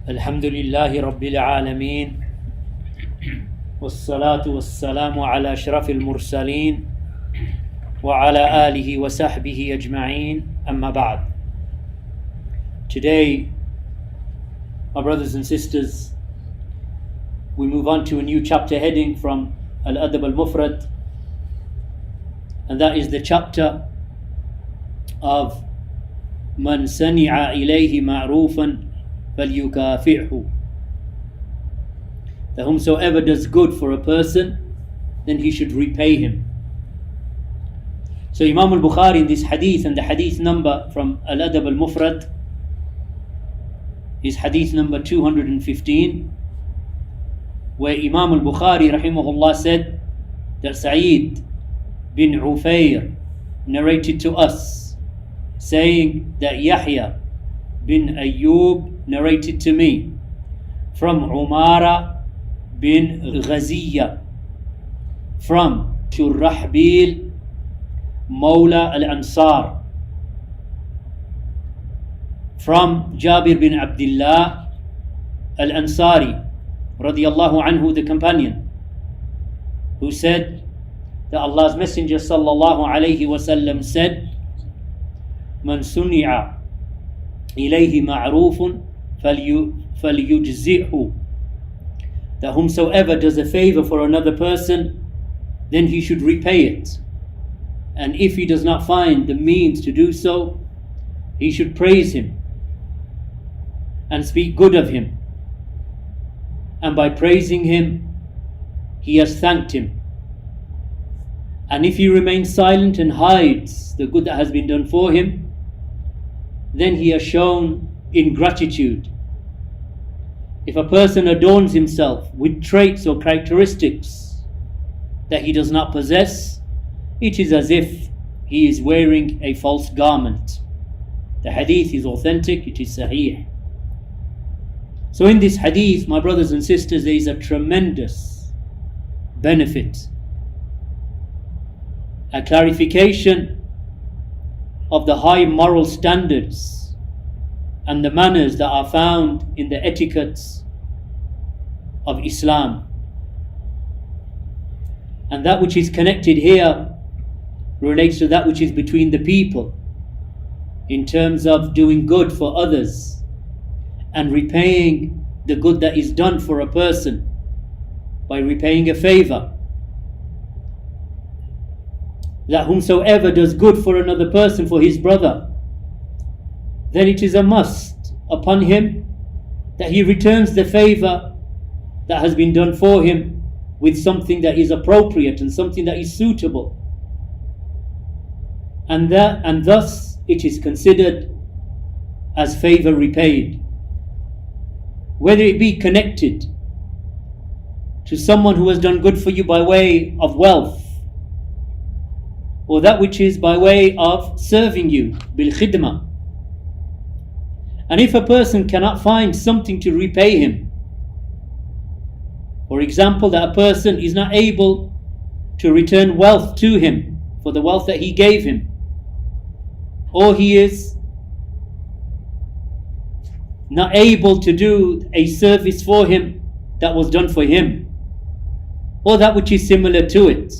الحمد لله رب العالمين والصلاة والسلام على أشرف المرسلين وعلى آله وصحبه أجمعين أما بعد. Today, my brothers and sisters, we move on to a new chapter heading from Adab Al Mufrad, and that is the chapter of من سنع إليه معروفا فليكافئه. That whomsoever does good for a person, then he should repay him. So Imam al-Bukhari in this hadith, and the hadith number from Adab Al Mufrad is hadith number 215, where Imam al-Bukhari rahimahullah said that Sa'id bin Hurraira narrated to us, saying that Yahya bin Ayyub narrated to me from Umara bin Ghaziyya, from Shurahbil Mawla al-Ansar, from Jabir bin Abdullah al-Ansari radiyallahu anhu, the companion, who said that Allah's Messenger sallallahu alayhi wasallam said, من صنع إليه معروف فليجزئه. That whomsoever does a favor for another person, then he should repay it. And if he does not find the means to do so, he should praise him and speak good of him. And by praising him, he has thanked him. And if he remains silent and hides the good that has been done for him, then he has shown ingratitude. If a person adorns himself with traits or characteristics that he does not possess, it is as if he is wearing a false garment. The hadith is authentic, it is sahih. So in this hadith, my brothers and sisters, there is a tremendous benefit, a clarification of the high moral standards and the manners that are found in the etiquettes of Islam. And that which is connected here relates to that which is between the people, in terms of doing good for others and repaying the good that is done for a person by repaying a favor. That whomsoever does good for another person, for his brother, then it is a must upon him that he returns the favor that has been done for him with something that is appropriate and something that is suitable. And thus it is considered as favor repaid. Whether it be connected to someone who has done good for you by way of wealth, or that which is by way of serving you, bil khidmah. And if a person cannot find something to repay him, for example, that a person is not able to return wealth to him for the wealth that he gave him, or he is not able to do a service for him that was done for him, or that which is similar to it,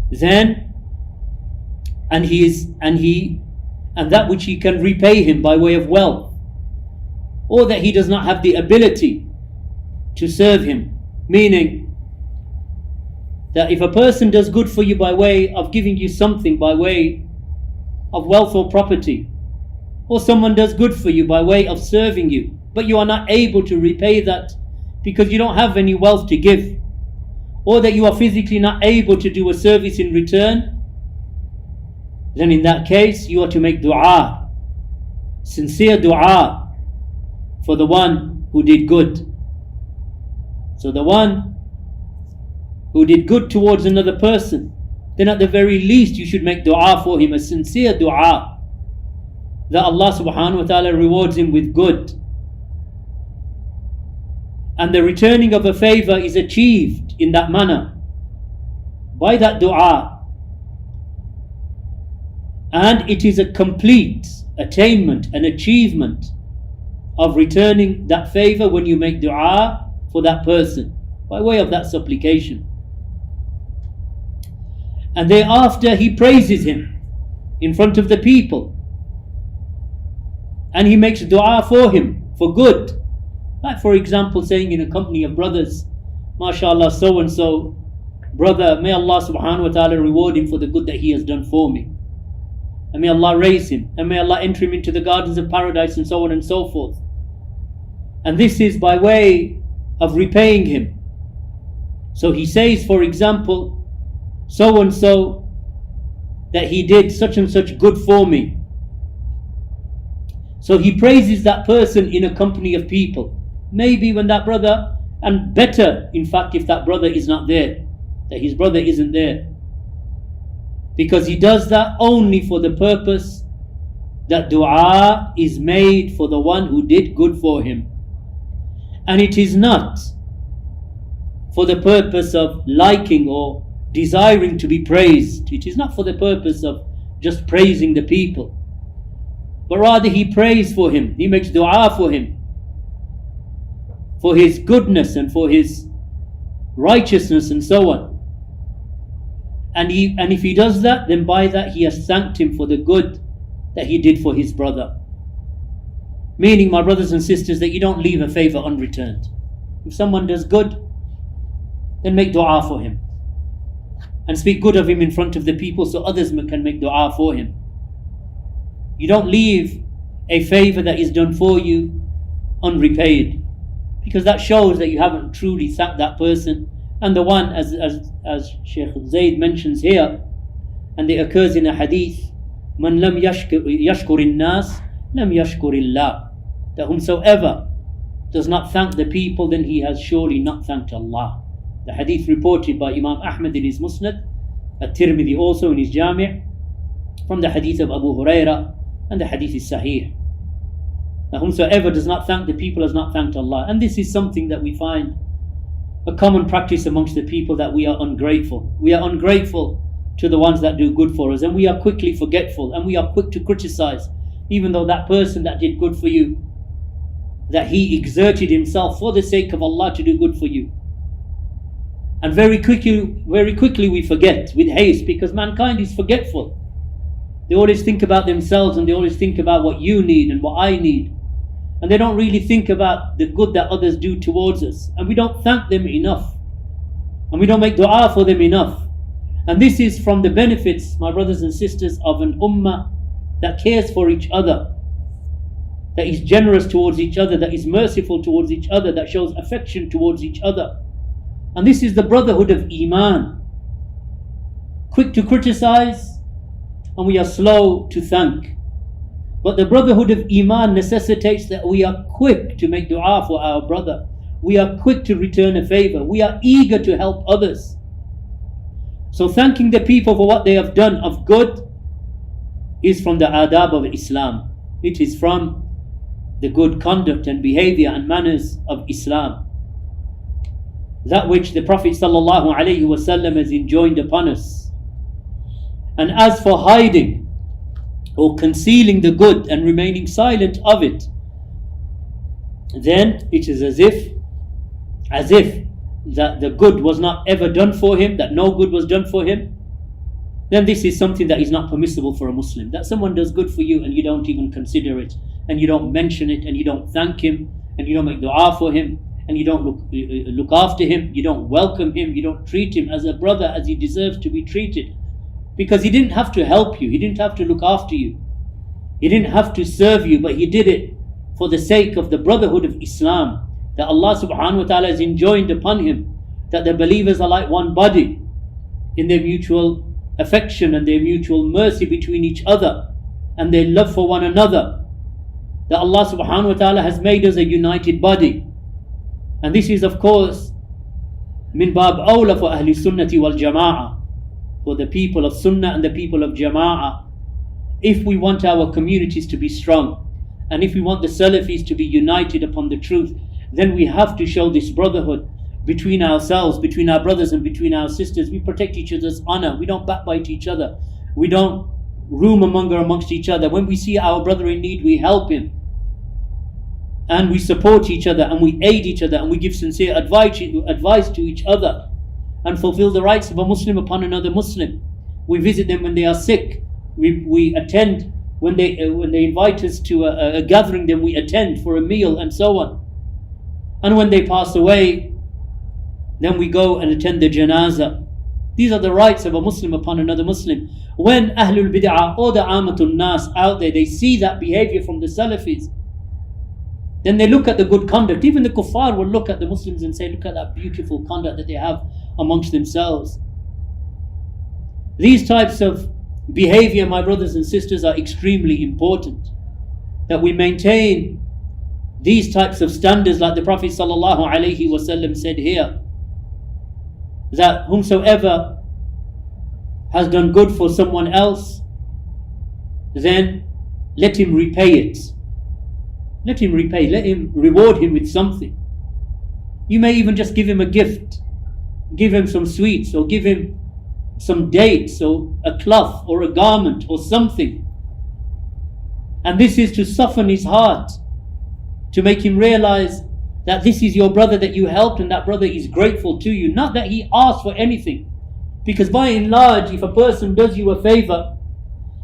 then and that which he can repay him by way of wealth, or that he does not have the ability to serve him, meaning that if a person does good for you by way of giving you something by way of wealth or property, or someone does good for you by way of serving you, but you are not able to repay that because you don't have any wealth to give, or that you are physically not able to do a service in return, then in that case you are to make dua, sincere dua, for the one who did good. So the one who did good towards another person, then at the very least you should make dua for him, a sincere dua, that Allah subhanahu wa ta'ala rewards him with good. And the returning of a favor is achieved in that manner, by that dua. And it is a complete attainment, an achievement of returning that favor when you make dua for that person by way of that supplication. And thereafter he praises him in front of the people, and he makes dua for him for good. Like for example, saying in a company of brothers, MashaAllah, so and so brother, may Allah subhanahu wa ta'ala reward him for the good that he has done for me, and may Allah raise him, and may Allah enter him into the gardens of paradise, and so on and so forth. And this is by way of repaying him. So he says, for example, so and so, that he did such and such good for me. So he praises that person in a company of people. Maybe when that brother, and better in fact if that brother is not there, that his brother isn't there, because he does that only for the purpose that dua is made for the one who did good for him, and it is not for the purpose of liking or desiring to be praised. It is not for the purpose of just praising the people, but rather he prays for him, he makes dua for him, for his goodness and for his righteousness and so on. And if he does that, then by that he has thanked him for the good that he did for his brother. Meaning, my brothers and sisters, that you don't leave a favor unreturned. If someone does good, then make dua for him and speak good of him in front of the people so others can make dua for him. You don't leave a favor that is done for you unrepaid, because that shows that you haven't truly thanked that person. And the one, as Shaykh Zayd mentions here, and it occurs in a hadith, Man lam yashkur nas lam yashkurillah, that whomsoever does not thank the people, then he has surely not thanked Allah. The hadith reported by Imām Ahmad in his Musnad, At-Tirmidhi also in his Jami', from the hadith of Abu Hurraira, and the hadith is sahih. That whomsoever does not thank the people has not thanked Allah. And this is something that we find a common practice amongst the people, that we are ungrateful. We are ungrateful to the ones that do good for us, and we are quickly forgetful, and we are quick to criticize, even though that person that did good for you, that he exerted himself for the sake of Allah to do good for you. And very quickly we forget with haste, because mankind is forgetful. They always think about themselves, and they always think about what you need and what I need, and they don't really think about the good that others do towards us, and we don't thank them enough, and we don't make dua for them enough. And this is from the benefits, my brothers and sisters, of an ummah that cares for each other, that is generous towards each other, that is merciful towards each other, that shows affection towards each other. And this is the brotherhood of Imām. Quick to criticize, and we are slow to thank. But the brotherhood of Imām necessitates that we are quick to make dua for our brother. We are quick to return a favor. We are eager to help others. So thanking the people for what they have done of good is from the adab of Islam. It is from the good conduct and behavior and manners of Islam, that which the Prophet ﷺ has enjoined upon us. And as for hiding or concealing the good and remaining silent of it, then it is as if that the good was not ever done for him, that no good was done for him. Then this is something that is not permissible for a Muslim. That someone does good for you and you don't even consider it, and you don't mention it, and you don't thank him, and you don't make dua for him, and you don't look after him, you don't welcome him, you don't treat him as a brother as he deserves to be treated. Because he didn't have to help you, he didn't have to look after you, he didn't have to serve you, but he did it for the sake of the brotherhood of Islam that Allah subhanahu wa ta'ala has enjoined upon him, that the believers are like one body in their mutual affection and their mutual mercy between each other and their love for one another, that Allah subhanahu wa ta'ala has made us a united body. And this is of course min bab awla for ahli sunnati wal jama'ah, for the people of Sunnah and the people of Jama'ah. If we want our communities to be strong, and if we want the Salafis to be united upon the truth, then we have to show this brotherhood between ourselves, between our brothers and between our sisters. We protect each other's honor. We don't backbite each other. We don't rumour monger amongst each other. When we see our brother in need, we help him. and we support each other, and we aid each other, and we give sincere advice to each other, and fulfill the rights of a Muslim upon another Muslim. We visit them when they are sick. We attend when they invite us to a gathering, then we attend for a meal, and so on. And when they pass away, then we go and attend the janazah. These are the rights of a Muslim upon another Muslim. When Ahlul Bid'ah or the Amatul Nas out there, they see that behavior from the Salafis, then they look at the good conduct. Even the kuffar will look at the Muslims and say, look at that beautiful conduct that they have amongst themselves. These types of behavior, my brothers and sisters, are extremely important. That we maintain these types of standards, like the Prophet ﷺ said here, that whomsoever has done good for someone else, then let him repay it. Let him repay, let him reward him with something. You may even just give him a gift, give him some sweets, or give him some dates, or a cloth, or a garment, or something. And this is to soften his heart, to make him realize that this is your brother that you helped, and that brother is grateful to you. Not that he asked for anything. Because by and large, if a person does you a favor,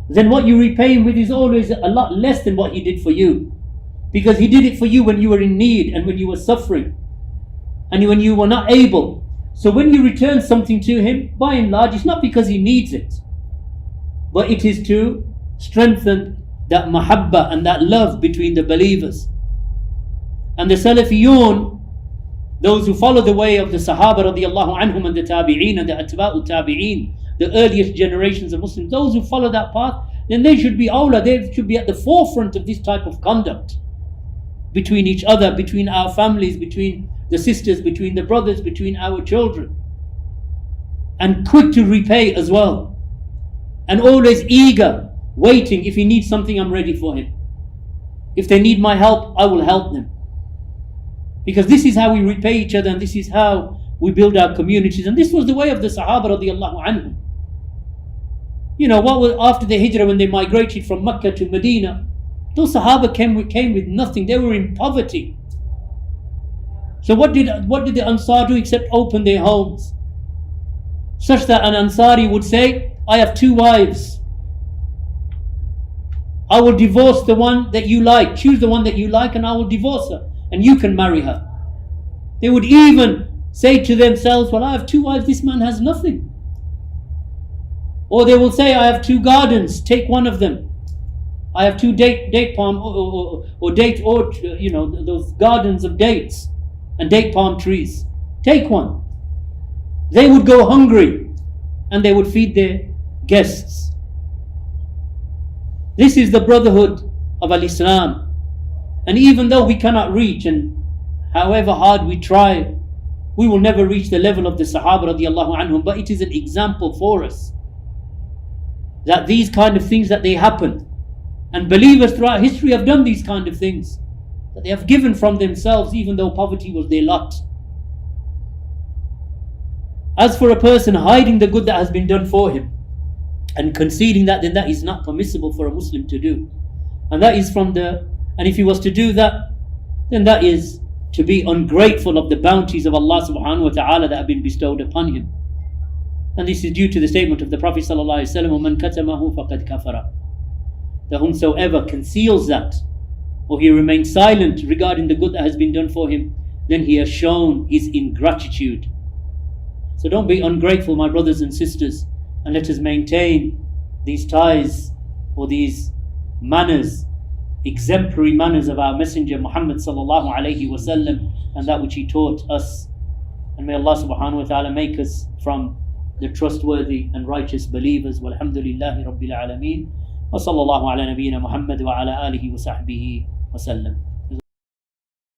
then what you repay him with is always a lot less than what he did for you. Because he did it for you when you were in need, and when you were suffering, and when you were not able. So when you return something to him, by and large, it's not because he needs it, but it is to strengthen that mahabba and that love between the believers. And the Salafiyun, those who follow the way of the Sahaba radiallahu anhum, and the Tabi'een and the Atba'u Tabi'een, the earliest generations of Muslims, those who follow that path, then they should be awla, they should be at the forefront of this type of conduct between each other, between our families, between the sisters, between the brothers, between our children. And quick to repay as well. And always eager, waiting. If he needs something, I'm ready for him. If they need my help, I will help them. Because this is how we repay each other, and this is how we build our communities. And this was the way of the Sahaba radiallahu anhum. You know, what was after the Hijrah, when they migrated from Mecca to Medina, those Sahaba came with nothing. They were in poverty. So what did the Ansar do except open their homes? Such that an Ansari would say, I have 2 wives. I will divorce the one that you like. Choose the one that you like, and I will divorce her, and you can marry her. They would even say to themselves, well, I have 2 wives, this man has nothing. Or they will say, I have 2 gardens, take one of them. I have 2 date palm or date orchard, you know, those gardens of dates and date palm trees. Take one. They would go hungry, and they would feed their guests. This is the brotherhood of Al-Islam. And even though we cannot reach, and however hard we try, we will never reach the level of the Sahaba radiallahu anhum, but it is an example for us that these kind of things, that they happen. And believers throughout history have done these kind of things, that they have given from themselves even though poverty was their lot. As for a person hiding the good that has been done for him and concealing that, then that is not permissible for a Muslim to do. And that is and if he was to do that, then that is to be ungrateful of the bounties of Allah subhanahu wa ta'ala that have been bestowed upon him. And this is due to the statement of the Prophet sallallahu alaihi wasallam, "Man katamahu faqad kafara." That whomsoever conceals that, or he remains silent regarding the good that has been done for him, then he has shown his ingratitude. So don't be ungrateful, my brothers and sisters, and let us maintain these ties, or these manners, exemplary manners of our Messenger Muhammad sallallahu alaihi wasallam, and that which he taught us. And may Allah subhanahu wa ta'ala make us from the trustworthy and righteous believers. Walhamdulillahi Rabbil Alameen. Wa sallallahu ala nabiyyina Muhammad wa ala alihi wa sahbihi wa sallam.